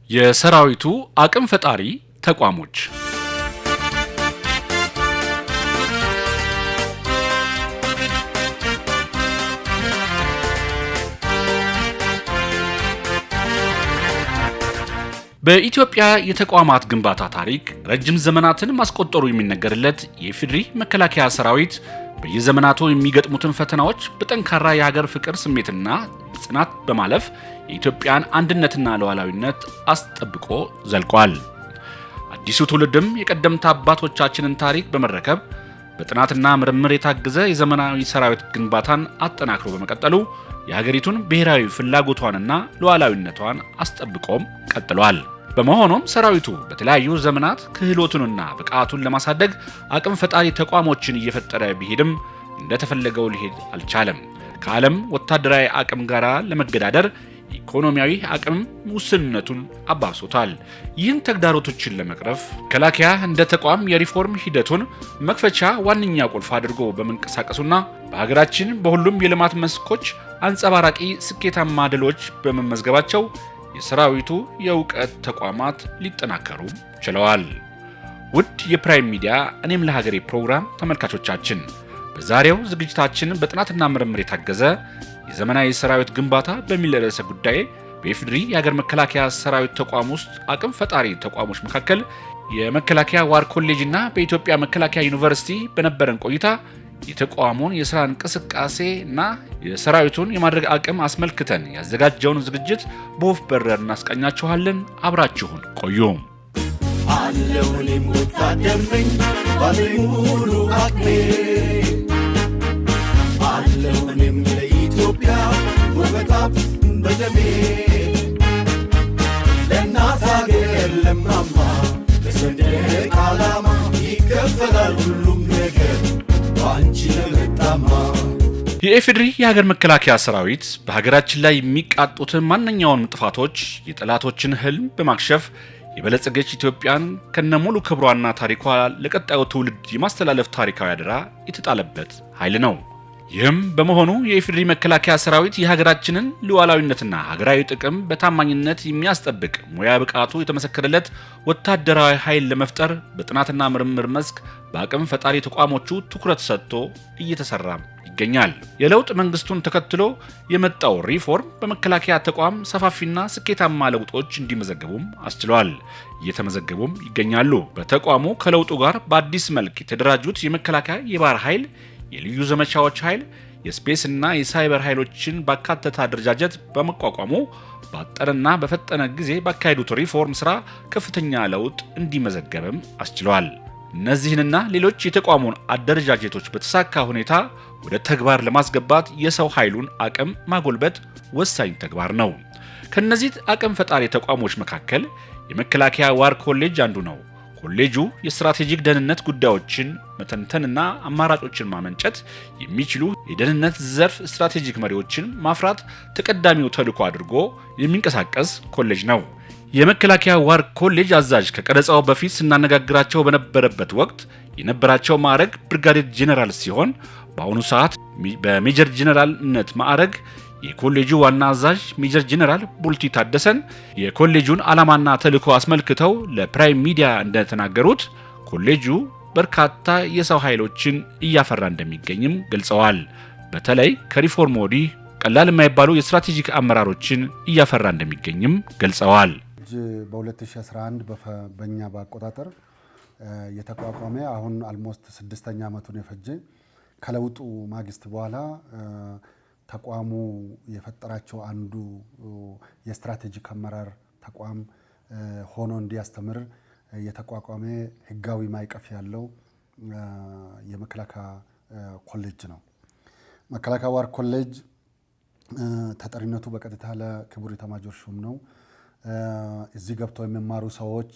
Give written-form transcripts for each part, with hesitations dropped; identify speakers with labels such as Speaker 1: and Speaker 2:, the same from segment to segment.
Speaker 1: የሰራዊቱ አቅም ፈጣሪ ተቋሞች በኢትዮጵያ የተቋማት ግንባታ ታሪክ ረጅም ዘመናትን ማስቆጠሩ የሚነገርለት የኢፌዴሪ መከላከያ ሰራዊት በየዘመናቱ የሚገጥሙትን ፈተናዎች በጠንካራ የሀገር ፍቅር ስሜትና ጽናት በማለፍ የኢትዮጵያን አንድነትና ሉዓላዊነት አስጠብቆ ዘልቋል። አዲሱ ትውልድም የቀደምት አባቶቻችንን ታሪክ በመረከብ በጥናትና ምርምር የታገዘ የዘመናዊ ሰራዊት ግንባታን አጠናክሮ በመቀጠሉ የሀገሪቱን ብሔራዊ ፍላጎቷንና ሉዓላዊነቷን አስጠብቆም ቀጥሏል። በመሆኑም ሰራዊቱ በተለያዩ ዘመናት ክህሎቱንና ብቃቱን ለማሳደግ አቅም ፈጣሪ ተቋሞችን እየፈጠረ ቢሄድም እንደተፈለገው ሊሄድ አልቻለም። ከዓለም ወታደራዊ አቅም ጋር ለመገዳደር ኢኮኖሚያዊ አቅም ውስንነቱን አባብሶታል። ይህን ተግዳሮቶችን ለመቅረፍ መከላከያ እንደ ተቋም የሪፎርም ሂደቱን መክፈቻ ዋነኛ ቁልፍ አድርጎ በመንቀሳቀሱና በሀገራችን በሁሉም የልማት መስኮች አንጸባራቂ ስኬታማ ድሎች በመመዝገባቸው የሰራዊቱ የእውቀት ተቋማት ሊጠናከሩ ችለዋል። ውድ የፕራይም ሚዲያ እኔም ለሀገሬ ፕሮግራም ተመልካቾቻችን በዛሬው ዝግጅታችን በጥናትና ምርምር የታገዘ የዘመናዊ ሰራዊት ግንባታ በሚል ርዕሰ ጉዳይ በኢፌዴሪ የሀገር መከላከያ ሰራዊት ተቋም ውስጥ አቅም ፈጣሪ ተቋሞች መካከል የመከላከያ ዋር ኮሌጅና በኢትዮጵያ መከላከያ ዩኒቨርሲቲ በነበረን ቆይታ የተቋሙን የሥራ እንቅስቃሴ እና የሰራዊቱን የማድረግ አቅም አስመልክተን ያዘጋጀውን ዝግጅት በወፍ በረር እናስቃኛችኋለን። አብራችሁን ቆዩ።
Speaker 2: አለውንም ወታደር ነኝ ባለኝ ሙሉ አቅሜ አለውንም ለኢትዮጵያ ውበታት በደሜ ለእናት ሀገር ለማማ ለሰንደቅ ዓላማ ይከፈላል ሁሉም ነገር ባንቺ ለመጣማ።
Speaker 1: የኢፌዴሪ የሀገር መከላከያ ሰራዊት በሀገራችን ላይ የሚቃጡትን ማንኛውንም ጥፋቶች የጠላቶችን ህልም በማክሸፍ የበለጸገች ኢትዮጵያን ከነሙሉ ክብሯና ታሪኳ ለቀጣዩ ትውልድ የማስተላለፍ ታሪካዊ አደራ የተጣለበት ኃይል ነው። ይህም በመሆኑ የኢፌዴሪ መከላከያ ሰራዊት የሀገራችንን ሉዓላዊነትና ሀገራዊ ጥቅም በታማኝነት የሚያስጠብቅ ሙያ ብቃቱ የተመሰከረለት ወታደራዊ ኃይል ለመፍጠር በጥናትና ምርምር መስክ በአቅም ፈጣሪ ተቋሞቹ ትኩረት ሰጥቶ እየተሰራ ይገኛል። የለውጥ መንግስቱን ተከትሎ የመጣው ሪፎርም በመከላከያ ተቋም ሰፋፊና ስኬታማ ለውጦች እንዲመዘገቡም አስችሏል፣ እየተመዘገቡም ይገኛሉ። በተቋሙ ከለውጡ ጋር በአዲስ መልክ የተደራጁት የመከላከያ የባህር ኃይል፣ የልዩ ዘመቻዎች ኃይል፣ የስፔስ እና የሳይበር ኃይሎችን ባካተተ አደረጃጀት በመቋቋሙ ባጠረና በፈጠነ ጊዜ ባካሄዱት ሪፎርም ስራ ከፍተኛ ለውጥ እንዲመዘገብም አስችሏል። እነዚህንና ሌሎች የተቋሙን አደረጃጀቶች በተሳካ ሁኔታ ወደ ተግባር ለማስገባት የሰው ኃይሉን አቅም ማጎልበት ወሳኝ ተግባር ነው። ከነዚህ አቅም ፈጣሪ ተቋሞች መካከል የመከላከያ ዋር ኮሌጅ አንዱ ነው። ኮሌጁ የስትራቴጂክ ደህንነት ጉዳዮችን መተንተንና አማራጮችን ማመንጨት የሚችሉ የደህንነት ዘርፍ ስትራቴጂክ መሪዎችን ማፍራት ተቀዳሚው ተልዕኮ አድርጎ የሚንቀሳቀስ ኮሌጅ ነው። የመከላከያ ዋር ኮሌጅ አዛዥ ከቀረጻው በፊት ስናነጋግራቸው በነበረበት ወቅት የነበራቸው ማዕረግ ብርጋዴር ጄኔራል ሲሆን በአሁኑ ሰዓት በሜጀር ጄኔራልነት ማዕረግ የኮሌጁ ዋና አዛዥ ሜጀር ጄኔራል ቡልቲ ታደሰን የኮሌጁን ዓላማና ተልዕኮ አስመልክተው ለፕራይም ሚዲያ እንደተናገሩት ኮሌጁ በርካታ የሰው ኃይሎችን እያፈራ እንደሚገኝም ገልጸዋል። በተለይ ከሪፎርም ወዲህ ቀላል የማይባሉ የስትራቴጂክ አመራሮችን እያፈራ እንደሚገኝም ገልጸዋል።
Speaker 3: በ2011 በእኛ በአቆጣጠር የተቋቋመ አሁን አልሞስት 6ኛ ዓመቱን የፈጀ ከለውጡ ማግስት በኋላ ተቋሙ የፈጠራቸው አንዱ የስትራቴጂክ አመራር ተቋም ሆኖ እንዲያስተምር የተቋቋመ ህጋዊ ማዕቀፍ ያለው የመከላከያ ኮሌጅ ነው። መከላከያ ዋር ኮሌጅ ተጠሪነቱ በቀጥታ ለክቡር ኤታማዦር ሹም ነው። እዚህ ገብተው የሚማሩ ሰዎች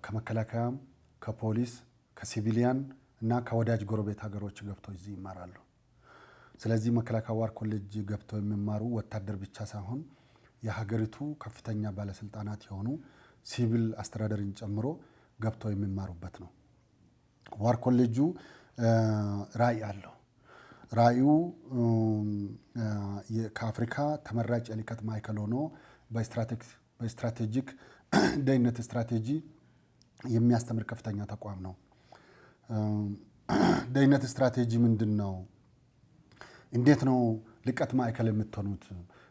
Speaker 3: ከመከላከያም፣ ከፖሊስ፣ ከሲቪሊያን እና ከወዳጅ ጎረቤት ሀገሮች ገብተው እዚህ ይማራሉ። ስለዚህ መከላከያ ዋር ኮሌጅ ገብተው የሚማሩ ወታደር ብቻ ሳይሆን የሀገሪቱ ከፍተኛ ባለስልጣናት የሆኑ ሲቪል አስተዳደርን ጨምሮ ገብተው የሚማሩበት ነው። ዋር ኮሌጁ ራዕይ አለው። ራዕዩ ከአፍሪካ ተመራጭ የልቀት ማዕከል ሆኖ በስትራቴጂክ በስትራቴጂክ ደህንነት ስትራቴጂ የሚያስተምር ከፍተኛ ተቋም ነው። ደህንነት ስትራቴጂ ምንድን ነው? እንዴት ነው ልቀት ማዕከል የምትሆኑት?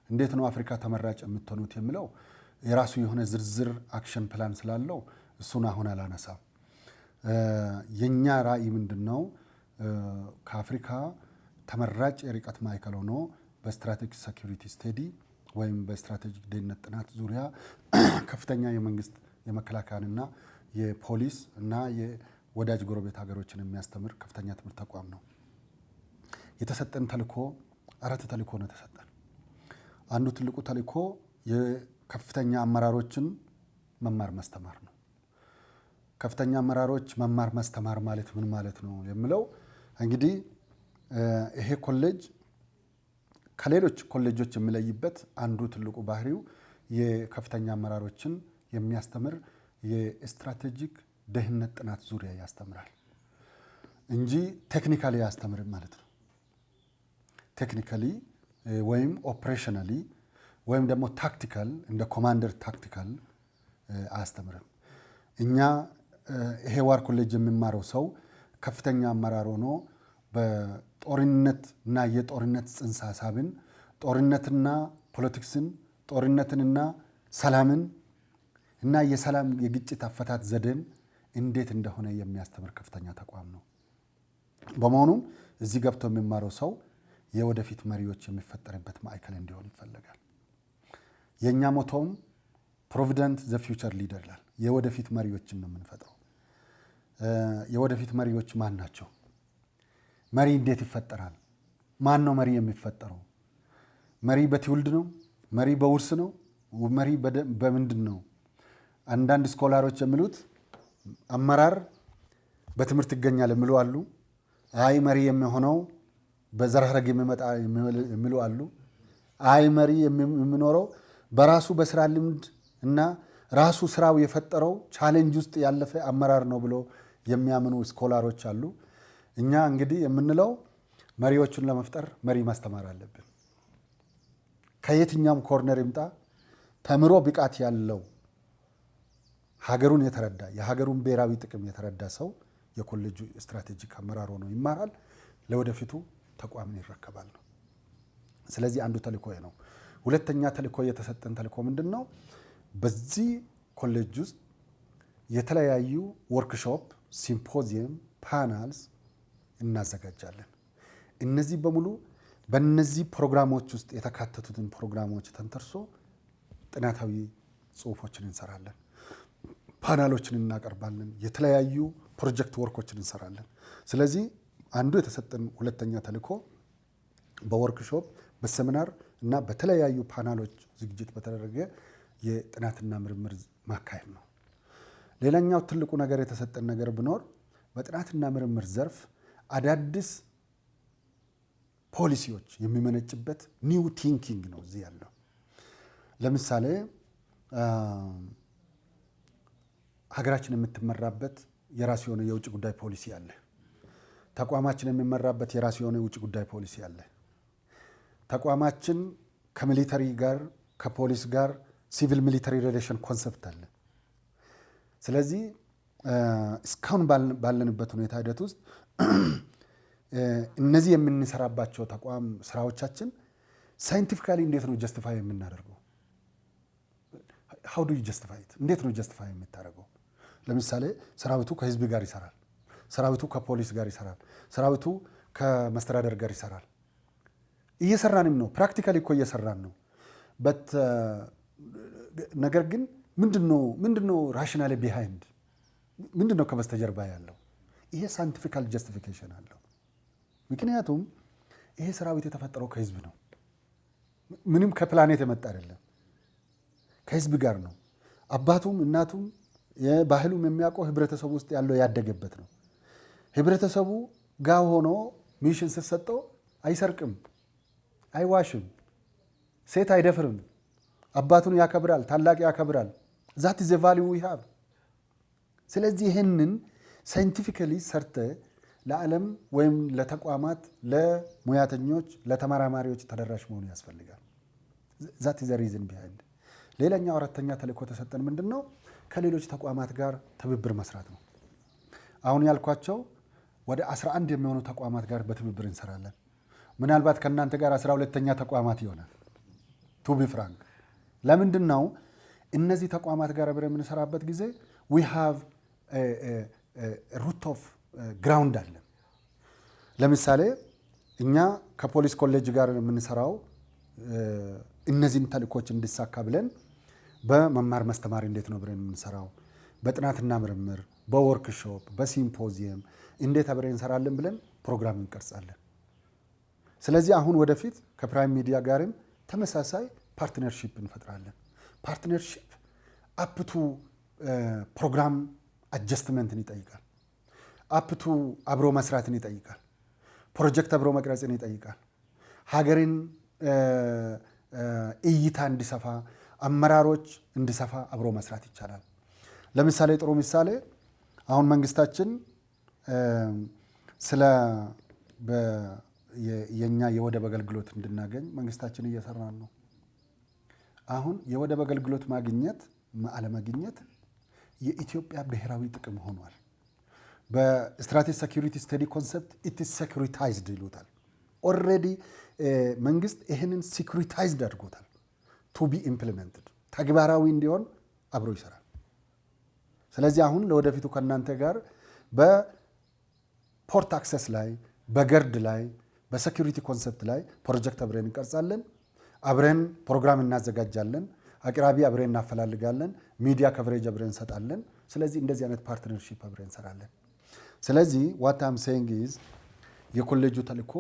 Speaker 3: እንዴት ነው አፍሪካ ተመራጭ የምትሆኑት የሚለው የራሱ የሆነ ዝርዝር አክሽን ፕላን ስላለው እሱን አሁን አላነሳም። የኛ ራዕይ ምንድን ነው? ከአፍሪካ ተመራጭ የርቀት ማዕከል ሆኖ በስትራቴጂክ ሴኩሪቲ ስቴዲ ወይም በስትራቴጂክ ደህንነት ጥናት ዙሪያ ከፍተኛ የመንግስት የመከላከያንና የፖሊስ እና የወዳጅ ጎረቤት ሀገሮችን የሚያስተምር ከፍተኛ ትምህርት ተቋም ነው። የተሰጠን ተልእኮ 4 ተልእኮ ነው የተሰጠን። አንዱ ትልቁ ተልእኮ የከፍተኛ አመራሮችን መማር ማስተማር ነው። ከፍተኛ አመራሮች መማር ማስተማር ማለት ምን ማለት ነው የሚለው እንግዲህ ይሄ ኮሌጅ ከሌሎች ኮሌጆች የሚለይበት አንዱ ትልቁ ባህሪው የከፍተኛ አመራሮችን የሚያስተምር የስትራቴጂክ ደህንነት ጥናት ዙሪያ ያስተምራል እንጂ ቴክኒካሊ ያስተምርም ማለት ነው። ቴክኒካሊ ወይም ኦፕሬሽናሊ ወይም ደግሞ ታክቲካል እንደ ኮማንደር ታክቲካል አያስተምርም። እኛ ይሄ ዋር ኮሌጅ የሚማረው ሰው ከፍተኛ አመራር ሆኖ በጦርነት እና የጦርነት ጽንሰ ሀሳብን፣ ጦርነትና ፖለቲክስን፣ ጦርነትንና ሰላምን እና የሰላም የግጭት አፈታት ዘዴን እንዴት እንደሆነ የሚያስተምር ከፍተኛ ተቋም ነው። በመሆኑም እዚህ ገብቶ የሚማረው ሰው የወደፊት መሪዎች የሚፈጠርበት ማዕከል እንዲሆን ይፈልጋል። የእኛ ሞቶም ፕሮቪደንት ዘ ፊውቸር ሊደር ይላል። የወደፊት መሪዎችን ነው የምንፈጥረው። የወደፊት መሪዎች ማን ናቸው? መሪ እንዴት ይፈጠራል? ማን ነው መሪ የሚፈጠረው? መሪ በትውልድ ነው? መሪ በውርስ ነው? መሪ በምንድን ነው? አንዳንድ ስኮላሮች የሚሉት አመራር በትምህርት ይገኛል የሚሉ አሉ። አይ መሪ የሚሆነው በዘር ሐረግ የሚመጣ የሚሉ አሉ። አይ መሪ የሚኖረው በራሱ በስራ ልምድ እና ራሱ ስራው የፈጠረው ቻሌንጅ ውስጥ ያለፈ አመራር ነው ብሎ የሚያምኑ ስኮላሮች አሉ። እኛ እንግዲህ የምንለው መሪዎቹን ለመፍጠር መሪ ማስተማር አለብን። ከየትኛውም ኮርነር ይምጣ ተምሮ ብቃት ያለው ሀገሩን የተረዳ የሀገሩን ብሔራዊ ጥቅም የተረዳ ሰው የኮሌጁ ስትራቴጂክ አመራር ሆኖ ይማራል፣ ለወደፊቱ ተቋምን ይረከባል ነው። ስለዚህ አንዱ ተልእኮ ነው። ሁለተኛ ተልእኮ የተሰጠን ተልእኮ ምንድን ነው? በዚህ ኮሌጅ ውስጥ የተለያዩ ወርክሾፕ፣ ሲምፖዚየም፣ ፓናልስ እናዘጋጃለን። እነዚህ በሙሉ በእነዚህ ፕሮግራሞች ውስጥ የተካተቱትን ፕሮግራሞች ተንተርሶ ጥናታዊ ጽሁፎችን እንሰራለን፣ ፓናሎችን እናቀርባለን፣ የተለያዩ ፕሮጀክት ወርኮችን እንሰራለን። ስለዚህ አንዱ የተሰጠን ሁለተኛ ተልእኮ በወርክሾፕ በሴሚናር እና በተለያዩ ፓናሎች ዝግጅት በተደረገ የጥናትና ምርምር ማካሄድ ነው። ሌላኛው ትልቁ ነገር የተሰጠን ነገር ቢኖር በጥናትና ምርምር ዘርፍ አዳዲስ ፖሊሲዎች የሚመነጭበት ኒው ቲንኪንግ ነው እዚህ ያለው። ለምሳሌ ሀገራችን የምትመራበት የራሱ የሆነ የውጭ ጉዳይ ፖሊሲ አለ። ተቋማችን የሚመራበት የራሱ የሆነ የውጭ ጉዳይ ፖሊሲ አለ። ተቋማችን ከሚሊተሪ ጋር ከፖሊስ ጋር ሲቪል ሚሊተሪ ሪሌሽን ኮንሰፕት አለ። ስለዚህ እስካሁን ባለንበት ሁኔታ ሂደት ውስጥ እነዚህ የምንሰራባቸው ተቋም ስራዎቻችን ሳይንቲፊካሊ እንዴት ነው ጀስቲፋይ የምናደርገው? how do you justify it? እንዴት ነው ጀስቲፋይ የምታደርገው? ለምሳሌ ሰራዊቱ ከህዝብ ጋር ይሰራል፣ ሰራዊቱ ከፖሊስ ጋር ይሰራል፣ ሰራዊቱ ከመስተዳደር ጋር ይሰራል። እየሰራንም ነው፣ ፕራክቲካሊ እኮ እየሰራን ነው። ነገር ግን ምንድነው ራሽናሊ ቢሃይንድ ምንድነው ከበስተጀርባ ያለው? ይሄ ሳይንቲፊካል ጀስቲፊኬሽን አለው። ምክንያቱም ይሄ ሰራዊት የተፈጠረው ከህዝብ ነው። ምንም ከፕላኔት የመጣ አይደለም፣ ከህዝብ ጋር ነው። አባቱም እናቱም ባህሉም የሚያውቀው ህብረተሰቡ ውስጥ ያለው ያደገበት ነው። ህብረተሰቡ ጋር ሆኖ ሚሽን ስትሰጠው አይሰርቅም፣ አይዋሽም፣ ሴት አይደፍርም፣ አባቱን ያከብራል፣ ታላቅ ያከብራል። ዛት ኢዝ ቫልዩ ዊ ሃቭ። ስለዚህ ይህንን ሳይንቲፊካሊ ሰርተ ለዓለም ወይም ለተቋማት፣ ለሙያተኞች፣ ለተመራማሪዎች ተደራሽ መሆኑ ያስፈልጋል። ዛት ኢዝ ሪዝን ቢሃይንድ። ሌላኛው አራተኛ ተልእኮ ተሰጠን ምንድነው? ከሌሎች ተቋማት ጋር ትብብር መስራት ነው። አሁን ያልኳቸው ወደ 11 የሚሆኑ ተቋማት ጋር በትብብር እንሰራለን። ምናልባት ከእናንተ ጋር 12ኛ ተቋማት ይሆናል። ቱ ቢ ፍራንክ ለምንድን ነው እነዚህ ተቋማት ጋር አብረን የምንሰራበት ጊዜ we have ሩት ኦፍ ግራውንድ አለን። ለምሳሌ እኛ ከፖሊስ ኮሌጅ ጋር የምንሰራው እነዚህን ተልእኮች እንዲሳካ ብለን በመማር ማስተማር እንዴት ነው ብለን የምንሰራው፣ በጥናትና ምርምር፣ በወርክሾፕ፣ በሲምፖዚየም እንዴት አብረን እንሰራለን ብለን ፕሮግራም እንቀርጻለን። ስለዚህ አሁን ወደፊት ከፕራይም ሚዲያ ጋርም ተመሳሳይ ፓርትነርሺፕ እንፈጥራለን። ፓርትነርሺፕ አፕቱ ፕሮግራም አጀስትመንትን ይጠይቃል። አፕቱ አብሮ መስራትን ይጠይቃል። ፕሮጀክት አብሮ መቅረጽን ይጠይቃል። ሀገርን እይታ እንዲሰፋ፣ አመራሮች እንዲሰፋ አብሮ መስራት ይቻላል። ለምሳሌ ጥሩ ምሳሌ አሁን መንግስታችን ስለ የኛ የወደብ አገልግሎት እንድናገኝ መንግስታችን እየሰራን ነው። አሁን የወደብ አገልግሎት ማግኘት አለማግኘት የኢትዮጵያ ብሔራዊ ጥቅም ሆኗል። በስትራቴጂክ ሴኩሪቲ ስተዲ ኮንሰፕት ኢት ኢዝ ሴኩሪታይዝድ ይሉታል። ኦልሬዲ መንግስት ይህንን ሴኩሪታይዝድ አድርጎታል። ቱ ቢ ኢምፕሊመንትድ ተግባራዊ እንዲሆን አብሮ ይሰራል። ስለዚህ አሁን ለወደፊቱ ከእናንተ ጋር በፖርት አክሰስ ላይ፣ በገርድ ላይ፣ በሴኩሪቲ ኮንሰፕት ላይ ፕሮጀክት አብረን እንቀርጻለን። አብረን ፕሮግራም እናዘጋጃለን። አቅራቢ አብረን እናፈላልጋለን። ሚዲያ ከቨሬጅ አብረን እንሰጣለን። ስለዚህ እንደዚህ አይነት ፓርትነርሺፕ አብረን እንሰራለን። ስለዚህ ዋት አም ሴይንግ ኢዝ የኮሌጁ ተልእኮ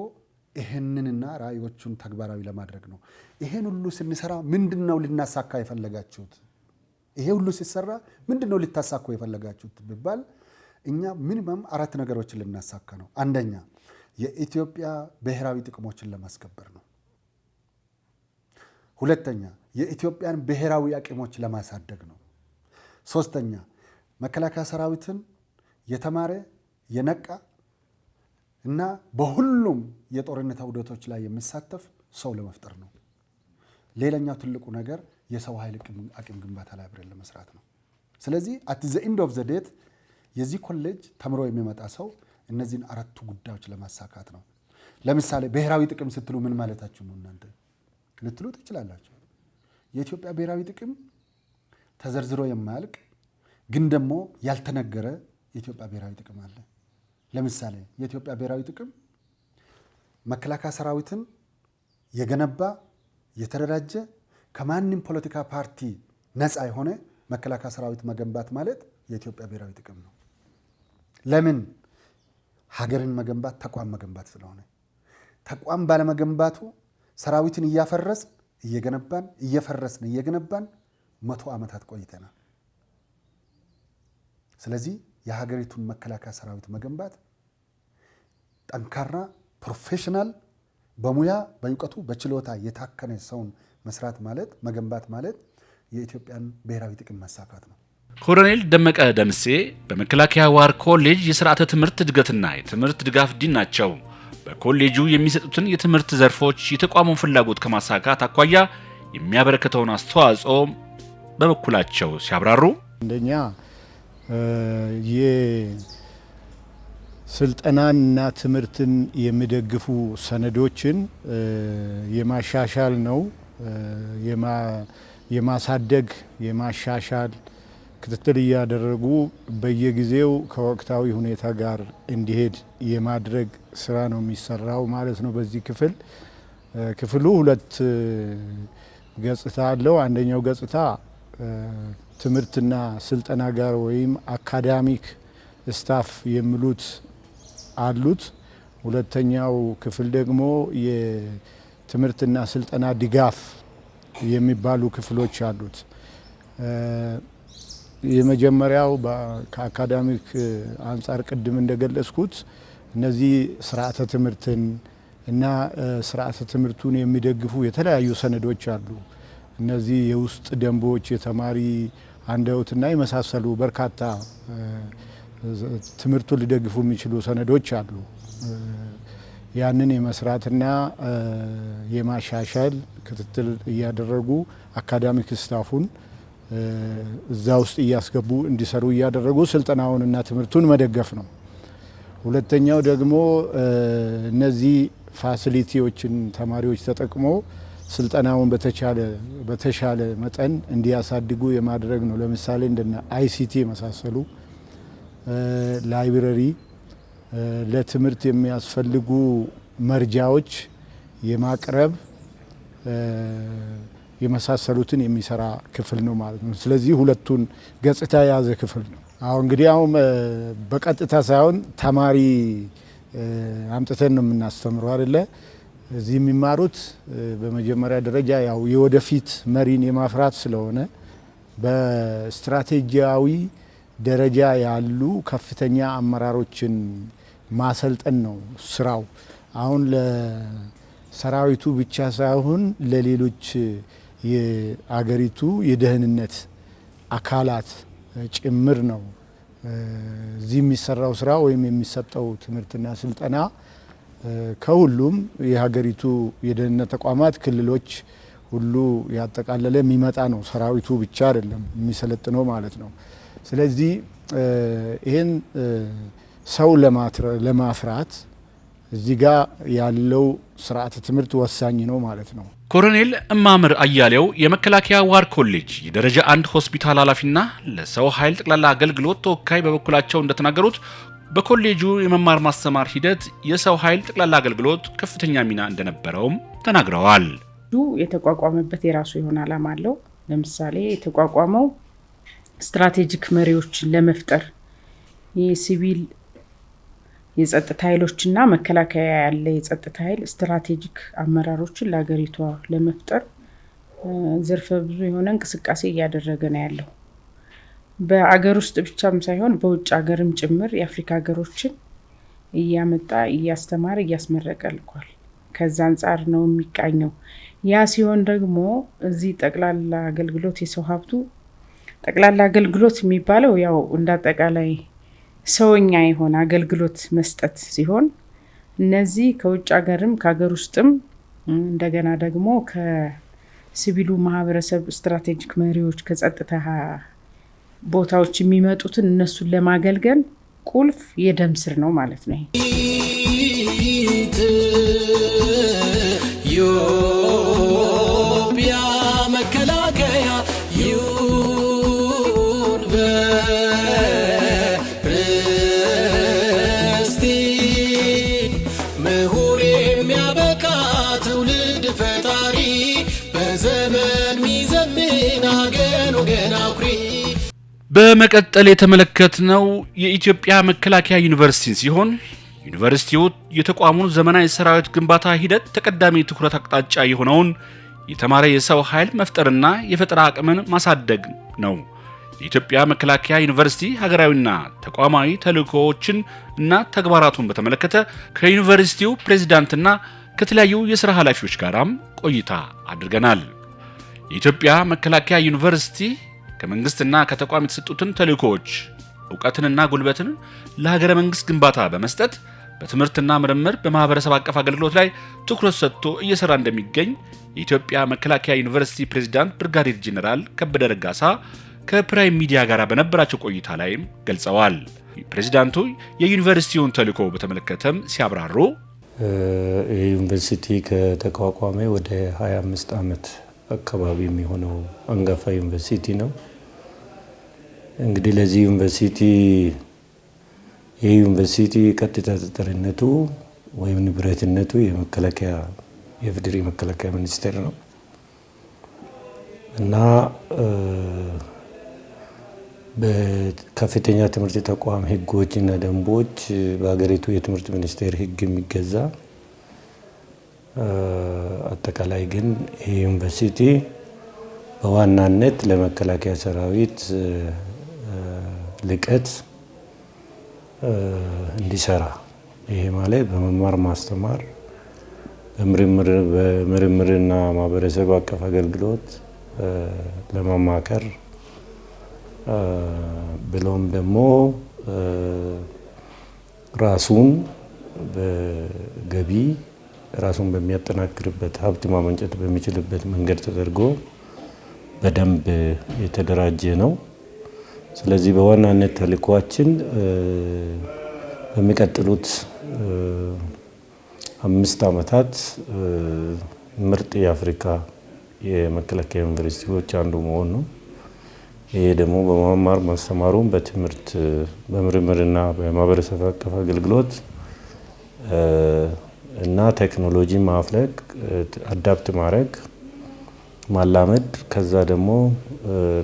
Speaker 3: ይህንንና ራዕዮቹን ተግባራዊ ለማድረግ ነው። ይሄን ሁሉ ስንሰራ ምንድነው ልናሳካ የፈለጋችሁት? ይሄ ሁሉ ሲሰራ ምንድነው ልታሳኩ የፈለጋችሁት ቢባል እኛ ሚኒመም 4 ነገሮችን ልናሳካ ነው። አንደኛ የኢትዮጵያ ብሔራዊ ጥቅሞችን ለማስከበር ነው። ሁለተኛ የኢትዮጵያን ብሔራዊ አቅሞች ለማሳደግ ነው። ሶስተኛ መከላከያ ሰራዊትን የተማረ የነቃ እና በሁሉም የጦርነት አውደቶች ላይ የሚሳተፍ ሰው ለመፍጠር ነው። ሌላኛው ትልቁ ነገር የሰው ኃይል አቅም ግንባታ ላይ አብረን ለመስራት ነው። ስለዚህ አት ዘ ኤንድ ኦፍ ዘ ዴት የዚህ ኮሌጅ ተምሮ የሚመጣ ሰው እነዚህን 4 ጉዳዮች ለማሳካት ነው። ለምሳሌ ብሔራዊ ጥቅም ስትሉ ምን ማለታችሁ ነው እናንተ ልትሉ ትችላላችሁ። የኢትዮጵያ ብሔራዊ ጥቅም ተዘርዝሮ የማያልቅ ግን ደግሞ ያልተነገረ የኢትዮጵያ ብሔራዊ ጥቅም አለ። ለምሳሌ የኢትዮጵያ ብሔራዊ ጥቅም መከላከያ ሰራዊትን የገነባ የተደራጀ ከማንም ፖለቲካ ፓርቲ ነፃ የሆነ መከላከያ ሰራዊት መገንባት ማለት የኢትዮጵያ ብሔራዊ ጥቅም ነው። ለምን? ሀገርን መገንባት ተቋም መገንባት ስለሆነ ተቋም ባለመገንባቱ ሰራዊትን እያፈረስን እየገነባን እየፈረስን እየገነባን 100 ዓመታት ቆይተናል። ስለዚህ የሀገሪቱን መከላከያ ሰራዊት መገንባት ጠንካራ ፕሮፌሽናል በሙያ በእውቀቱ በችሎታ የታከነ ሰውን መስራት ማለት መገንባት ማለት የኢትዮጵያን ብሔራዊ ጥቅም ማሳካት ነው።
Speaker 1: ኮሎኔል ደመቀ ደምሴ በመከላከያ ዋር ኮሌጅ የሥርዓተ ትምህርት እድገትና የትምህርት ድጋፍ ዲን ናቸው። በኮሌጁ የሚሰጡትን የትምህርት ዘርፎች የተቋሙን ፍላጎት ከማሳካት አኳያ የሚያበረክተውን አስተዋጽኦ በበኩላቸው ሲያብራሩ
Speaker 4: አንደኛ የስልጠናና ትምህርትን የሚደግፉ ሰነዶችን የማሻሻል ነው። የማሳደግ የማሻሻል ክትትል እያደረጉ በየጊዜው ከወቅታዊ ሁኔታ ጋር እንዲሄድ የማድረግ ስራ ነው የሚሰራው ማለት ነው። በዚህ ክፍሉ 2 ገጽታ አለው። አንደኛው ገጽታ ትምህርትና ስልጠና ጋር ወይም አካዳሚክ ስታፍ የሚሉት አሉት። ሁለተኛው ክፍል ደግሞ የትምህርትና ስልጠና ድጋፍ የሚባሉ ክፍሎች አሉት። የመጀመሪያው ከአካዳሚክ አንጻር ቅድም እንደገለጽኩት እነዚህ ስርዓተ ትምህርትን እና ስርዓተ ትምህርቱን የሚደግፉ የተለያዩ ሰነዶች አሉ። እነዚህ የውስጥ ደንቦች፣ የተማሪ አንደበትና የመሳሰሉ በርካታ ትምህርቱን ሊደግፉ የሚችሉ ሰነዶች አሉ። ያንን የመስራትና የማሻሻል ክትትል እያደረጉ አካዳሚክ ስታፉን እዛ ውስጥ እያስገቡ እንዲሰሩ እያደረጉ ስልጠናውንና ትምህርቱን መደገፍ ነው። ሁለተኛው ደግሞ እነዚህ ፋሲሊቲዎችን ተማሪዎች ተጠቅሞ ስልጠናውን በተሻለ መጠን እንዲያሳድጉ የማድረግ ነው። ለምሳሌ እንደነ አይሲቲ የመሳሰሉ ላይብረሪ፣ ለትምህርት የሚያስፈልጉ መርጃዎች የማቅረብ የመሳሰሉትን የሚሰራ ክፍል ነው ማለት ነው። ስለዚህ ሁለቱን ገጽታ የያዘ ክፍል ነው። አሁን እንግዲህ በቀጥታ ሳይሆን ተማሪ አምጥተን ነው የምናስተምረው አይደለ? እዚህ የሚማሩት በመጀመሪያ ደረጃ ያው የወደፊት መሪን የማፍራት ስለሆነ በስትራቴጂያዊ ደረጃ ያሉ ከፍተኛ አመራሮችን ማሰልጠን ነው ስራው። አሁን ለሰራዊቱ ብቻ ሳይሆን ለሌሎች የአገሪቱ የደህንነት አካላት ጭምር ነው እዚህ የሚሰራው ስራ ወይም የሚሰጠው ትምህርትና ስልጠና ከሁሉም የሀገሪቱ የደህንነት ተቋማት፣ ክልሎች ሁሉ ያጠቃለለ የሚመጣ ነው። ሰራዊቱ ብቻ አይደለም የሚሰለጥነው ማለት ነው። ስለዚህ ይህን ሰው ለማፍራት እዚህ ጋር ያለው ስርዓተ ትምህርት ወሳኝ ነው ማለት ነው።
Speaker 1: ኮሎኔል እማምር አያሌው የመከላከያ ዋር ኮሌጅ የደረጃ 1 ሆስፒታል ኃላፊና ለሰው ኃይል ጠቅላላ አገልግሎት ተወካይ በበኩላቸው እንደተናገሩት በኮሌጁ የመማር ማስተማር ሂደት የሰው ኃይል ጠቅላላ አገልግሎት ከፍተኛ ሚና እንደነበረውም ተናግረዋል።
Speaker 5: የተቋቋመበት የራሱ የሆነ ዓላማ አለው። ለምሳሌ የተቋቋመው ስትራቴጂክ መሪዎችን ለመፍጠር የሲቪል የጸጥታ ኃይሎችና መከላከያ ያለ የጸጥታ ኃይል ስትራቴጂክ አመራሮችን ለሀገሪቷ ለመፍጠር ዘርፈ ብዙ የሆነ እንቅስቃሴ እያደረገ ነው ያለው። በአገር ውስጥ ብቻም ሳይሆን በውጭ ሀገርም ጭምር የአፍሪካ ሀገሮችን እያመጣ እያስተማረ እያስመረቀ ልኳል። ከዛ አንጻር ነው የሚቃኘው። ያ ሲሆን ደግሞ እዚህ ጠቅላላ አገልግሎት የሰው ሀብቱ ጠቅላላ አገልግሎት የሚባለው ያው እንዳጠቃላይ ሰውኛ የሆነ አገልግሎት መስጠት ሲሆን እነዚህ ከውጭ ሀገርም ከሀገር ውስጥም እንደገና ደግሞ ከሲቪሉ ማህበረሰብ ስትራቴጂክ መሪዎች ከጸጥታ ቦታዎች የሚመጡትን እነሱን ለማገልገል ቁልፍ የደም ስር ነው ማለት ነው። ኢትዮጵያ መከላከያ ዩኒቨርሲቲ ምሁር የሚያበቃ ትውልድ ፈጣሪ በዘመን ሚዘምን ሀገር ወገን አኩሪ።
Speaker 1: በመቀጠል የተመለከትነው የኢትዮጵያ መከላከያ ዩኒቨርሲቲ ሲሆን ዩኒቨርሲቲው የተቋሙን ዘመናዊ ሰራዊት ግንባታ ሂደት ተቀዳሚ ትኩረት አቅጣጫ የሆነውን የተማረ የሰው ኃይል መፍጠርና የፈጠራ አቅምን ማሳደግ ነው። የኢትዮጵያ መከላከያ ዩኒቨርሲቲ ሀገራዊና ተቋማዊ ተልእኮዎችን እና ተግባራቱን በተመለከተ ከዩኒቨርሲቲው ፕሬዝዳንትና ከተለያዩ የሥራ ኃላፊዎች ጋራም ቆይታ አድርገናል። የኢትዮጵያ መከላከያ ዩኒቨርሲቲ ከመንግስትና ከተቋም የተሰጡትን ተልእኮዎች ዕውቀትንና ጉልበትን ለሀገረ መንግስት ግንባታ በመስጠት በትምህርትና ምርምር በማህበረሰብ አቀፍ አገልግሎት ላይ ትኩረት ሰጥቶ እየሰራ እንደሚገኝ የኢትዮጵያ መከላከያ ዩኒቨርሲቲ ፕሬዝዳንት ብርጋዴር ጄኔራል ከበደ ረጋሳ ከፕራይም ሚዲያ ጋር በነበራቸው ቆይታ ላይም ገልጸዋል። ፕሬዝዳንቱ የዩኒቨርሲቲውን ተልእኮ በተመለከተም ሲያብራሩ
Speaker 6: ዩኒቨርሲቲ ከተቋቋመ ወደ 25 ዓመት አካባቢ የሚሆነው አንጋፋ ዩኒቨርሲቲ ነው። እንግዲህ ለዚህ ዩኒቨርሲቲ ቀጥታ ተጠሪነቱ ወይም ንብረትነቱ የፌዴሪ መከላከያ ሚኒስቴር ነው እና በከፍተኛ ትምህርት ተቋም ህጎችና ደንቦች በሀገሪቱ የትምህርት ሚኒስቴር ህግ የሚገዛ አጠቃላይ ግን ይህ ዩኒቨርሲቲ በዋናነት ለመከላከያ ሰራዊት ልቀት እንዲሰራ ይሄ ማለት በመማር ማስተማር በምርምርና ማህበረሰብ አቀፍ አገልግሎት ለማማከር ብሎም ደግሞ ራሱን በገቢ ራሱን በሚያጠናክርበት ሀብት ማመንጨት በሚችልበት መንገድ ተደርጎ በደንብ የተደራጀ ነው። ስለዚህ በዋናነት ተልዕኳችን በሚቀጥሉት 5 ዓመታት ምርጥ የአፍሪካ የመከላከያ ዩኒቨርሲቲዎች አንዱ መሆን ነው። ይሄ ደግሞ በመማር ማስተማሩም በትምህርት በምርምርና በማህበረሰብ አቀፍ አገልግሎት እና ቴክኖሎጂ ማፍለቅ አዳፕት ማድረግ ማላመድ ከዛ ደግሞ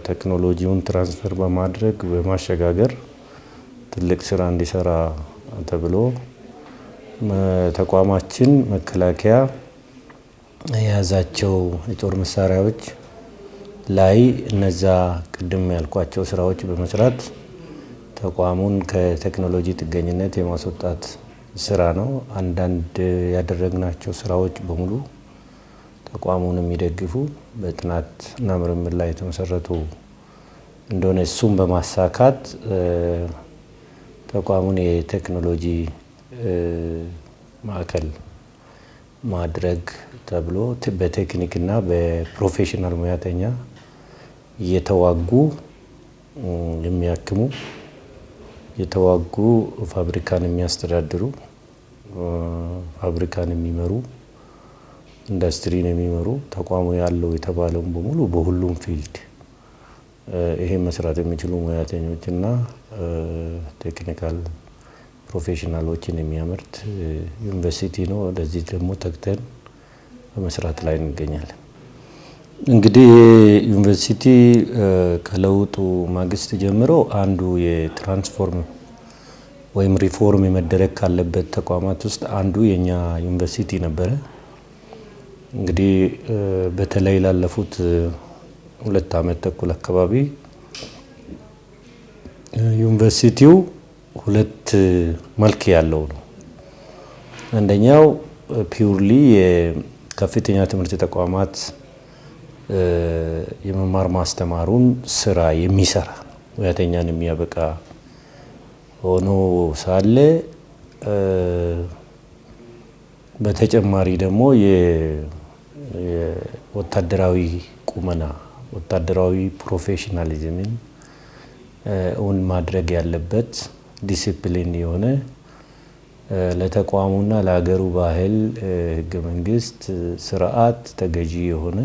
Speaker 6: ቴክኖሎጂውን ትራንስፈር በማድረግ በማሸጋገር ትልቅ ስራ እንዲሰራ ተብሎ ተቋማችን መከላከያ የያዛቸው የጦር መሳሪያዎች ላይ እነዛ ቅድም ያልኳቸው ስራዎች በመስራት ተቋሙን ከቴክኖሎጂ ጥገኝነት የማስወጣት ስራ ነው። አንዳንድ ያደረግናቸው ስራዎች በሙሉ ተቋሙን የሚደግፉ በጥናት እና ምርምር ላይ የተመሰረቱ እንደሆነ እሱም በማሳካት ተቋሙን የቴክኖሎጂ ማዕከል ማድረግ ተብሎ በቴክኒክና በፕሮፌሽናል ሙያተኛ እየተዋጉ የሚያክሙ የተዋጉ ፋብሪካን የሚያስተዳድሩ ፋብሪካን የሚመሩ ኢንዱስትሪን የሚመሩ ተቋሙ ያለው የተባለውን በሙሉ በሁሉም ፊልድ ይሄ መስራት የሚችሉ ሙያተኞችና ቴክኒካል ፕሮፌሽናሎችን የሚያመርት ዩኒቨርሲቲ ነው። ለዚህ ደግሞ ተግተን በመስራት ላይ እንገኛለን። እንግዲህ ዩኒቨርሲቲ ከለውጡ ማግስት ጀምሮ አንዱ የትራንስፎርም ወይም ሪፎርም መደረግ ካለበት ተቋማት ውስጥ አንዱ የኛ ዩኒቨርሲቲ ነበረ። እንግዲህ በተለይ ላለፉት 2 ዓመት ተኩል አካባቢ ዩኒቨርሲቲው 2 መልክ ያለው ነው። አንደኛው ፒውርሊ የከፍተኛ ትምህርት ተቋማት የመማር ማስተማሩን ስራ የሚሰራ ሙያተኛን የሚያበቃ ሆኖ ሳለ በተጨማሪ ደግሞ የወታደራዊ ቁመና ወታደራዊ ፕሮፌሽናሊዝምን እውን ማድረግ ያለበት ዲሲፕሊን የሆነ ለተቋሙና ለሀገሩ ባህል ህገ መንግስት ስርዓት ተገዢ የሆነ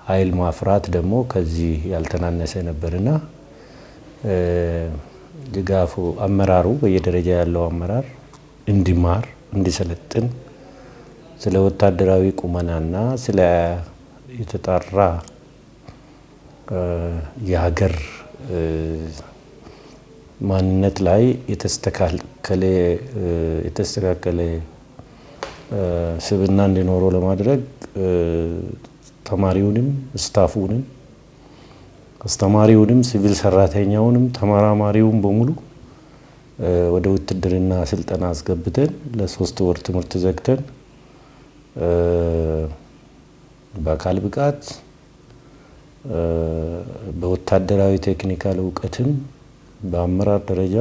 Speaker 6: ኃይል ማፍራት ደግሞ ከዚህ ያልተናነሰ ነበርና ድጋፉ አመራሩ በየደረጃ ያለው አመራር እንዲማር እንዲሰለጥን ስለ ወታደራዊ ቁመናና ስለ የተጣራ የሀገር ማንነት ላይ የተስተካከለ ስብዕና እንዲኖረው ለማድረግ ተማሪውንም ስታፉንም አስተማሪውንም ሲቪል ሰራተኛውንም ተመራማሪውን በሙሉ ወደ ውትድርና ስልጠና አስገብተን ለ3 ወር ትምህርት ዘግተን በአካል ብቃት በወታደራዊ ቴክኒካል እውቀትም በአመራር ደረጃ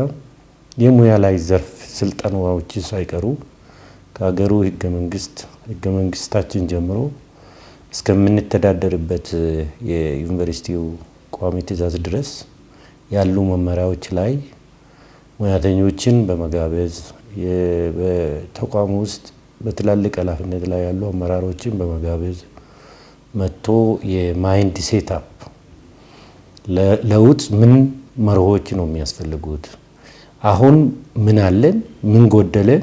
Speaker 6: የሙያ ላይ ዘርፍ ስልጠናዎች ሳይቀሩ ከሀገሩ ህገ መንግስታችን ጀምሮ እስከምንተዳደርበት የዩኒቨርሲቲው ቋሚ ትዕዛዝ ድረስ ያሉ መመሪያዎች ላይ ሙያተኞችን በመጋበዝ በተቋሙ ውስጥ በትላልቅ ኃላፊነት ላይ ያሉ አመራሮችን በመጋበዝ መጥቶ የማይንድ ሴትአፕ ለውጥ ምን መርሆች ነው የሚያስፈልጉት፣ አሁን ምን አለን፣ ምን ጎደለን፣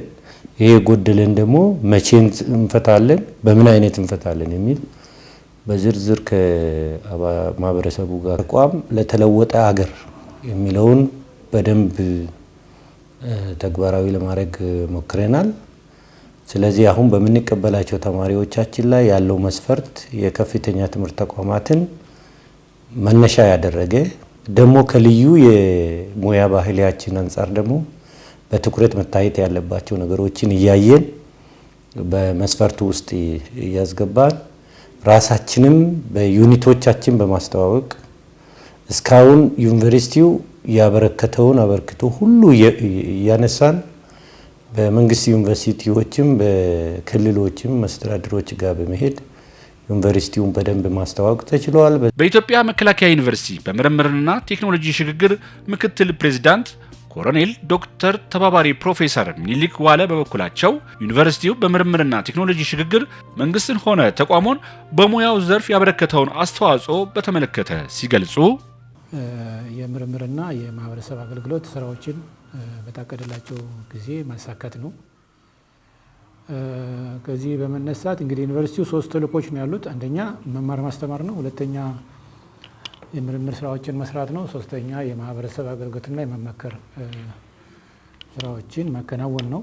Speaker 6: ይሄ ጎደለን ደግሞ መቼ እንፈታለን፣ በምን አይነት እንፈታለን የሚል በዝርዝር ከማህበረሰቡ ጋር ተቋም ለተለወጠ ሀገር የሚለውን በደንብ ተግባራዊ ለማድረግ ሞክረናል። ስለዚህ አሁን በምንቀበላቸው ተማሪዎቻችን ላይ ያለው መስፈርት የከፍተኛ ትምህርት ተቋማትን መነሻ ያደረገ ደግሞ ከልዩ የሙያ ባህላችን አንፃር ደግሞ በትኩረት መታየት ያለባቸው ነገሮችን እያየን በመስፈርቱ ውስጥ እያስገባን ራሳችንም በዩኒቶቻችን በማስተዋወቅ እስካሁን ዩኒቨርሲቲው ያበረከተውን አበርክቶ ሁሉ እያነሳን በመንግስት ዩኒቨርሲቲዎችም በክልሎችም መስተዳድሮች ጋር በመሄድ ዩኒቨርሲቲውን በደንብ ማስተዋወቅ ተችሏል።
Speaker 1: በኢትዮጵያ መከላከያ ዩኒቨርሲቲ በምርምርና ቴክኖሎጂ ሽግግር ምክትል ፕሬዝዳንት ኮሎኔል ዶክተር ተባባሪ ፕሮፌሰር ምኒልክ ዋለ በበኩላቸው ዩኒቨርሲቲው በምርምርና ቴክኖሎጂ ሽግግር መንግስትን ሆነ ተቋሙን በሙያው ዘርፍ ያበረከተውን አስተዋጽኦ በተመለከተ ሲገልጹ
Speaker 7: የምርምርና የማህበረሰብ አገልግሎት ስራዎችን በታቀደላቸው ጊዜ ማሳካት ነው። ከዚህ በመነሳት እንግዲህ ዩኒቨርሲቲው 3 ተልእኮች ነው ያሉት። አንደኛ መማር ማስተማር ነው፣ ሁለተኛ የምርምር ስራዎችን መስራት ነው፣ ሶስተኛ የማህበረሰብ አገልግሎትና የመመከር ስራዎችን ማከናወን ነው።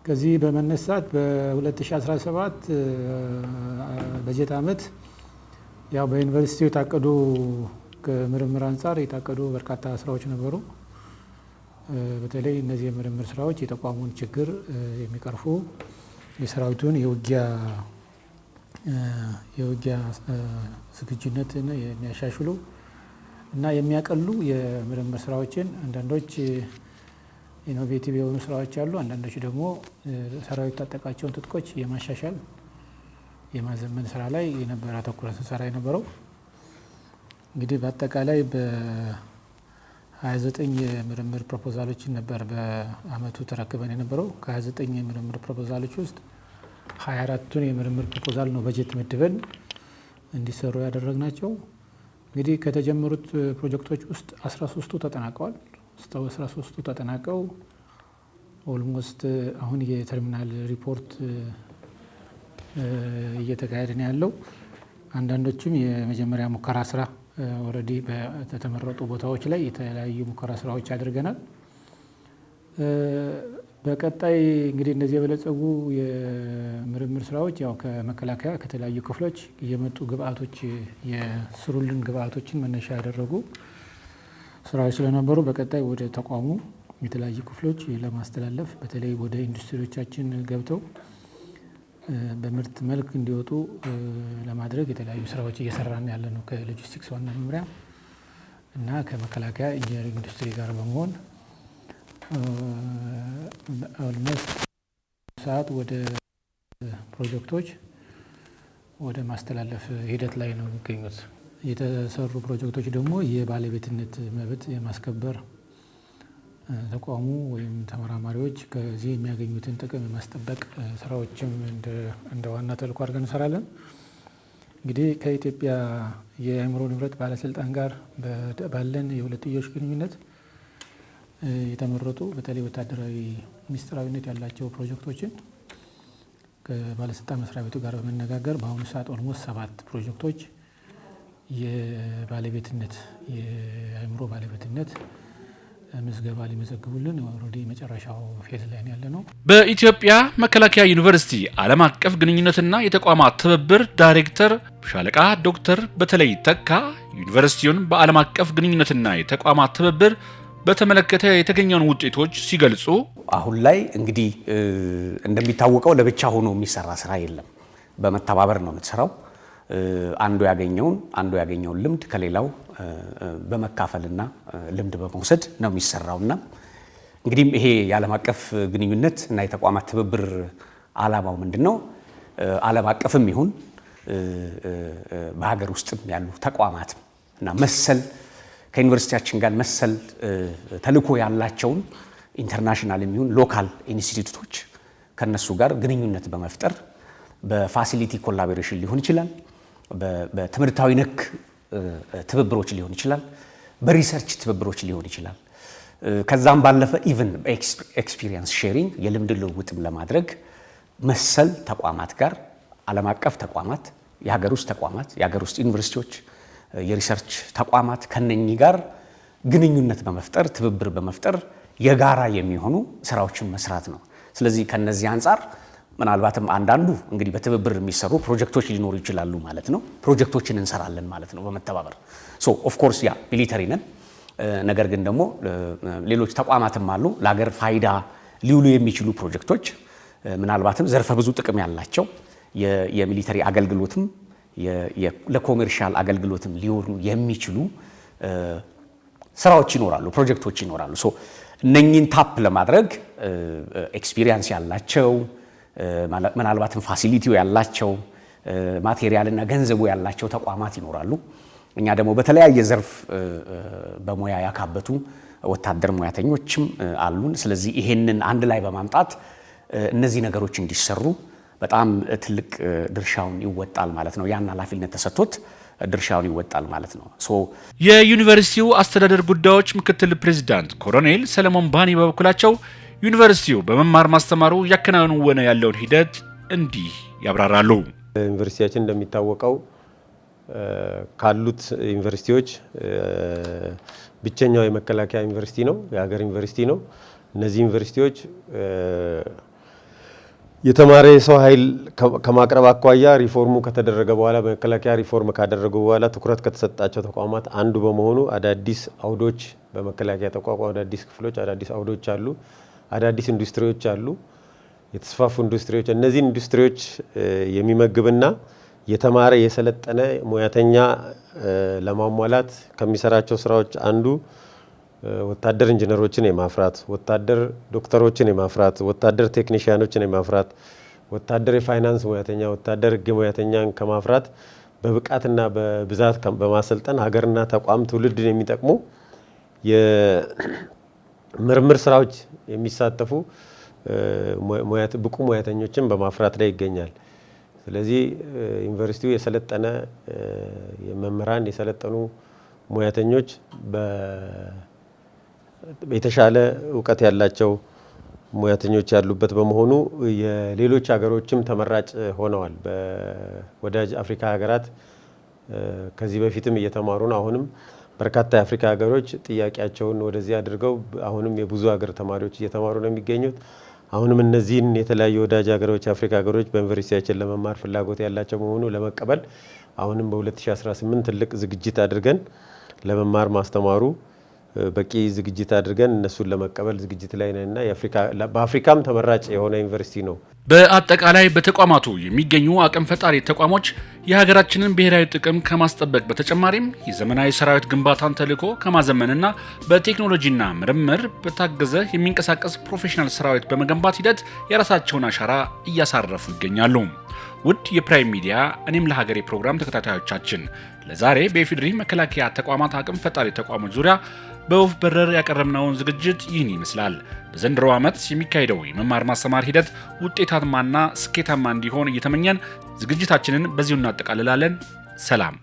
Speaker 7: ከዚህ በመነሳት በ2017 በጀት ዓመት ያው በዩኒቨርሲቲው የታቀዱ ከምርምር አንጻር የታቀዱ በርካታ ስራዎች ነበሩ። በተለይ እነዚህ የምርምር ስራዎች የተቋሙን ችግር የሚቀርፉ የሰራዊቱን የውጊያ ዝግጁነትን የሚያሻሽሉ እና የሚያቀሉ የምርምር ስራዎችን አንዳንዶች ኢኖቬቲቭ የሆኑ ስራዎች አሉ። አንዳንዶች ደግሞ ሰራዊት ታጠቃቸውን ትጥቆች የማሻሻል የማዘመን ስራ ላይ የነበረ አተኩረን ስራ የነበረው እንግዲህ በአጠቃላይ በ29 የምርምር ፕሮፖዛሎችን ነበር በአመቱ ተረክበን የነበረው። ከ29 የምርምር ፕሮፖዛሎች ውስጥ 24ቱን የምርምር ፕሮፖዛል ነው በጀት መድበን እንዲሰሩ ያደረግናቸው። እንግዲህ ከተጀመሩት ፕሮጀክቶች ውስጥ 13ቱ ተጠናቀዋል። 13ቱ ተጠናቀው ኦልሞስት አሁን የተርሚናል ሪፖርት እየተካሄደ ነው ያለው። አንዳንዶችም የመጀመሪያ ሙከራ ስራ ኦልሬዲ በተመረጡ ቦታዎች ላይ የተለያዩ ሙከራ ስራዎች አድርገናል። በቀጣይ እንግዲህ እነዚህ የበለጸጉ የምርምር ስራዎች ያው ከመከላከያ ከተለያዩ ክፍሎች የመጡ ግብአቶች የስሩልን ግብአቶችን መነሻ ያደረጉ ስራዎች ስለነበሩ በቀጣይ ወደ ተቋሙ የተለያዩ ክፍሎች ለማስተላለፍ በተለይ ወደ ኢንዱስትሪዎቻችን ገብተው በምርት መልክ እንዲወጡ ለማድረግ የተለያዩ ስራዎች እየሰራን ያለ ነው። ከሎጂስቲክስ ዋና መምሪያ እና ከመከላከያ ኢንጂነሪንግ ኢንዱስትሪ ጋር በመሆን ኦልሞስት ሰዓት ወደ ፕሮጀክቶች ወደ ማስተላለፍ ሂደት ላይ ነው የሚገኙት። የተሰሩ ፕሮጀክቶች ደግሞ የባለቤትነት መብት የማስከበር ተቋሙ ወይም ተመራማሪዎች ከዚህ የሚያገኙትን ጥቅም የማስጠበቅ ስራዎችም እንደ ዋና ተልዕኮ አድርገን እንሰራለን። እንግዲህ ከኢትዮጵያ የአእምሮ ንብረት ባለስልጣን ጋር ባለን የሁለትዮሽ ግንኙነት የተመረጡ በተለይ ወታደራዊ ሚስጥራዊነት ያላቸው ፕሮጀክቶችን ከባለስልጣን መስሪያ ቤቱ ጋር በመነጋገር በአሁኑ ሰዓት ኦልሞስት 7 ፕሮጀክቶች የባለቤትነት የአእምሮ ባለቤትነት ምዝገባ ሊመዘግቡልን ኦልሬዲ መጨረሻው ፌዝ ላይ ያለ ነው።
Speaker 1: በኢትዮጵያ መከላከያ ዩኒቨርሲቲ ዓለም አቀፍ ግንኙነትና የተቋማት ትብብር ዳይሬክተር ሻለቃ ዶክተር በተለይ ተካ ዩኒቨርሲቲውን በዓለም አቀፍ ግንኙነትና የተቋማት ትብብር በተመለከተ የተገኘውን ውጤቶች ሲገልጹ
Speaker 8: አሁን ላይ እንግዲህ እንደሚታወቀው ለብቻ ሆኖ የሚሰራ ስራ የለም። በመተባበር ነው የምትሰራው። አንዱ ያገኘውን ልምድ ከሌላው በመካፈልና ልምድ በመውሰድ ነው የሚሰራውና እንግዲህ ይሄ የዓለም አቀፍ ግንኙነት እና የተቋማት ትብብር ዓላማው ምንድነው? ዓለም አቀፍም ይሁን በሀገር ውስጥም ያሉ ተቋማት እና መሰል ከዩኒቨርሲቲያችን ጋር መሰል ተልዕኮ ያላቸውን ኢንተርናሽናል የሚሆን ሎካል ኢንስቲትዩቶች ከነሱ ጋር ግንኙነት በመፍጠር በፋሲሊቲ ኮላቦሬሽን ሊሆን ይችላል፣ በትምህርታዊ ነክ ትብብሮች ሊሆን ይችላል፣ በሪሰርች ትብብሮች ሊሆን ይችላል። ከዛም ባለፈ ኢቭን ኤክስፒሪየንስ ሼሪንግ የልምድ ልውውጥም ለማድረግ መሰል ተቋማት ጋር ዓለም አቀፍ ተቋማት፣ የሀገር ውስጥ ተቋማት፣ የሀገር ውስጥ ዩኒቨርሲቲዎች፣ የሪሰርች ተቋማት ከነኚህ ጋር ግንኙነት በመፍጠር ትብብር በመፍጠር የጋራ የሚሆኑ ስራዎችን መስራት ነው። ስለዚህ ከነዚህ አንጻር ምናልባትም አንዳንዱ እንግዲህ በትብብር የሚሰሩ ፕሮጀክቶች ሊኖሩ ይችላሉ ማለት ነው። ፕሮጀክቶችን እንሰራለን ማለት ነው በመተባበር ሶ ኦፍ ኮርስ ያ ሚሊተሪ ነን። ነገር ግን ደግሞ ሌሎች ተቋማትም አሉ ለሀገር ፋይዳ ሊውሉ የሚችሉ ፕሮጀክቶች ምናልባትም ዘርፈ ብዙ ጥቅም ያላቸው የሚሊተሪ አገልግሎትም ለኮሜርሻል አገልግሎትም ሊሆኑ የሚችሉ ስራዎች ይኖራሉ፣ ፕሮጀክቶች ይኖራሉ። ሶ እነኚህን ታፕ ለማድረግ ኤክስፒሪየንስ ያላቸው ምናልባትም ፋሲሊቲው ያላቸው ማቴሪያልና ገንዘቡ ያላቸው ተቋማት ይኖራሉ። እኛ ደግሞ በተለያየ ዘርፍ በሙያ ያካበቱ ወታደር ሙያተኞችም አሉን። ስለዚህ ይሄንን አንድ ላይ በማምጣት እነዚህ ነገሮች እንዲሰሩ በጣም ትልቅ ድርሻውን ይወጣል ማለት ነው። ያን ኃላፊነት ተሰጥቶት ድርሻውን ይወጣል ማለት ነው።
Speaker 1: የዩኒቨርሲቲው አስተዳደር ጉዳዮች ምክትል ፕሬዝዳንት ኮሎኔል ሰለሞን ባኒ በበኩላቸው ዩኒቨርሲቲው በመማር ማስተማሩ ያከናወነ ያለውን ሂደት እንዲህ ያብራራሉ።
Speaker 9: ዩኒቨርሲቲያችን እንደሚታወቀው ካሉት ዩኒቨርሲቲዎች ብቸኛው የመከላከያ ዩኒቨርሲቲ ነው፣ የሀገር ዩኒቨርሲቲ ነው። እነዚህ ዩኒቨርሲቲዎች የተማረ የሰው ኃይል ከማቅረብ አኳያ ሪፎርሙ ከተደረገ በኋላ በመከላከያ ሪፎርም ካደረጉ በኋላ ትኩረት ከተሰጣቸው ተቋማት አንዱ በመሆኑ አዳዲስ አውዶች በመከላከያ ተቋቋሙ አዳዲስ ክፍሎች፣ አዳዲስ አውዶች አሉ፣ አዳዲስ ኢንዱስትሪዎች አሉ፣ የተስፋፉ ኢንዱስትሪዎች። እነዚህ ኢንዱስትሪዎች የሚመግብና የተማረ የሰለጠነ ሙያተኛ ለማሟላት ከሚሰራቸው ስራዎች አንዱ ወታደር ኢንጂነሮችን የማፍራት፣ ወታደር ዶክተሮችን የማፍራት፣ ወታደር ቴክኒሽያኖችን የማፍራት፣ ወታደር የፋይናንስ ሙያተኛ፣ ወታደር ህግ ሙያተኛን ከማፍራት በብቃትና በብዛት በማሰልጠን ሀገርና ተቋም ትውልድን የሚጠቅሙ የምርምር ስራዎች የሚሳተፉ ብቁ ሙያተኞችን በማፍራት ላይ ይገኛል። ስለዚህ ዩኒቨርሲቲው የሰለጠነ መምህራን፣ የሰለጠኑ ሙያተኞች የተሻለ እውቀት ያላቸው ሙያተኞች ያሉበት በመሆኑ የሌሎች ሀገሮችም ተመራጭ ሆነዋል። በወዳጅ አፍሪካ ሀገራት ከዚህ በፊትም እየተማሩ ነው። አሁንም በርካታ የአፍሪካ ሀገሮች ጥያቄያቸውን ወደዚህ አድርገው አሁንም የብዙ ሀገር ተማሪዎች እየተማሩ ነው የሚገኙት። አሁንም እነዚህን የተለያዩ ወዳጅ ሀገሮች የአፍሪካ ሀገሮች በዩኒቨርሲቲያችን ለመማር ፍላጎት ያላቸው መሆኑ ለመቀበል አሁንም በ2018 ትልቅ ዝግጅት አድርገን ለመማር ማስተማሩ በቂ ዝግጅት አድርገን እነሱን ለመቀበል ዝግጅት ላይ ነንና በአፍሪካም ተመራጭ የሆነ ዩኒቨርሲቲ ነው።
Speaker 1: በአጠቃላይ በተቋማቱ የሚገኙ አቅም ፈጣሪ ተቋሞች የሀገራችንን ብሔራዊ ጥቅም ከማስጠበቅ በተጨማሪም የዘመናዊ ሰራዊት ግንባታን ተልዕኮ ከማዘመንና በቴክኖሎጂና ምርምር በታገዘ የሚንቀሳቀስ ፕሮፌሽናል ሰራዊት በመገንባት ሂደት የራሳቸውን አሻራ እያሳረፉ ይገኛሉ። ውድ የፕራይም ሚዲያ እኔም ለሀገሬ ፕሮግራም ተከታታዮቻችን ለዛሬ በኢፌዴሪ መከላከያ ተቋማት አቅም ፈጣሪ ተቋሞች ዙሪያ በወፍ በረር ያቀረብነውን ዝግጅት ይህን ይመስላል። በዘንድሮ ዓመት የሚካሄደው የመማር ማስተማር ሂደት ውጤታማና ስኬታማ እንዲሆን እየተመኘን ዝግጅታችንን በዚሁ እናጠቃልላለን። ሰላም።